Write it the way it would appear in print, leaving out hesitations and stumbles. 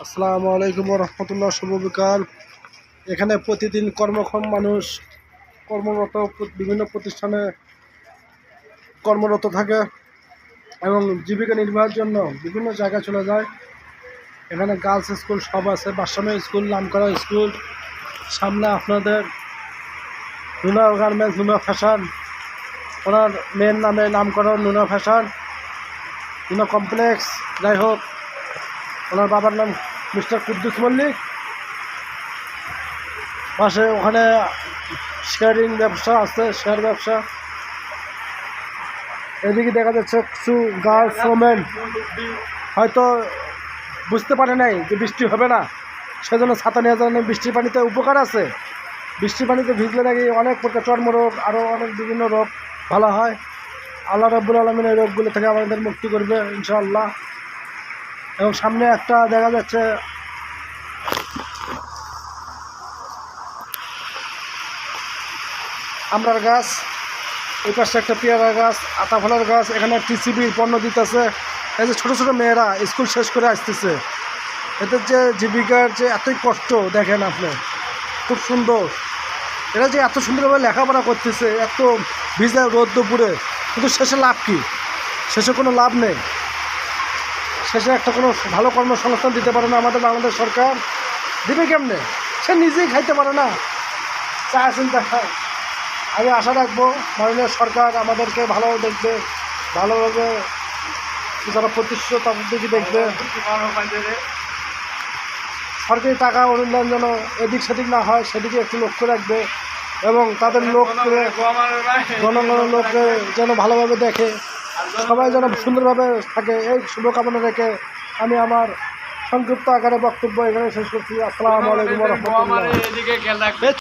আসসালামু আলাইকুম রহমতুল্লাহ। শুভ বিকাল। এখানে প্রতিদিন কর্মক্ষম মানুষ কর্মরত বিভিন্ন প্রতিষ্ঠানে কর্মরত থাকে এবং জীবিকা নির্বাহের জন্য বিভিন্ন জায়গায় চলে যায়। এখানে গার্লস স্কুল সব আছে, বাসামে স্কুল, নামকরা স্কুল। সামনে আপনাদের নুনা গার্মেন্টস, নুনা ফ্যাশন, ওনার মেয়ের নামে নামকরণ নুনা ফ্যাশন, নুনা কমপ্লেক্স। যাই হোক, ওনার বাবার নাম মিস্টার কুদ্দুস মল্লিক। পাশে ওখানে শেয়ারিং ব্যবসা আছে, শেয়ার ব্যবসা। এদিকে দেখা যাচ্ছে কিছু গার্লস ওমেন হয়তো বুঝতে পারে নাই যে বৃষ্টি হবে না, সেজন্য ছাতা নিয়ে যাওয়া। বৃষ্টির পানিতে উপকার আছে, বৃষ্টির পানিতে ভিজলে নাকি অনেক প্রকার চর্মরোগ, আরও অনেক বিভিন্ন রোগ ভালো হয়। আল্লাহ রাব্বুল আলামিন এই রোগগুলো থেকে আমাদের মুক্তি করবে ইনশাআল্লাহ। এবং সামনে একটা দেখা যাচ্ছে আমড়ার গাছ, এই পাশে একটা পেয়ারা গাছ, আতা ফলের গাছ। এখানে টিসিবির পণ্য দিতেছে। এই যে ছোটো ছোটো মেয়েরা স্কুল শেষ করে আসতেছে, এদের যে জীবিকার যে এতই কষ্ট দেখেন আপনি, খুব সুন্দর। এরা যে এত সুন্দরভাবে লেখাপড়া করতেছে, এত ভিজা রোদ দুপুরে, কিন্তু শেষে লাভ কি? শেষে কোনো লাভ নেই। শেষে একটা কোনো ভালো কর্মসংস্থান দিতে পারে না আমাদের বাংলাদেশ সরকার। দিবে কেমনে? সে নিজেই খাইতে পারে না, চা চিন্তা খায়। আমি আশা রাখবো মাননীয় সরকার আমাদেরকে ভালো দেখবে, ভালোভাবে যারা প্রতিষ্ঠিত তাদের দিকে দেখবে। সরকারি টাকা অনুদান যেন এদিক সেদিক না হয়, সেদিকে একটু লক্ষ্য রাখবে এবং তাদের লোককে, জনগণের লোককে যেন ভালোভাবে দেখে, সবাই যেন সুন্দরভাবে থাকে, এই শুভকামনা রেখে আমি আমার সংক্ষিপ্ত আকারে বক্তব্য এখানে শেষ করছি। আসসালামু আলাইকুম ওয়া রাহমাতুল্লাহ।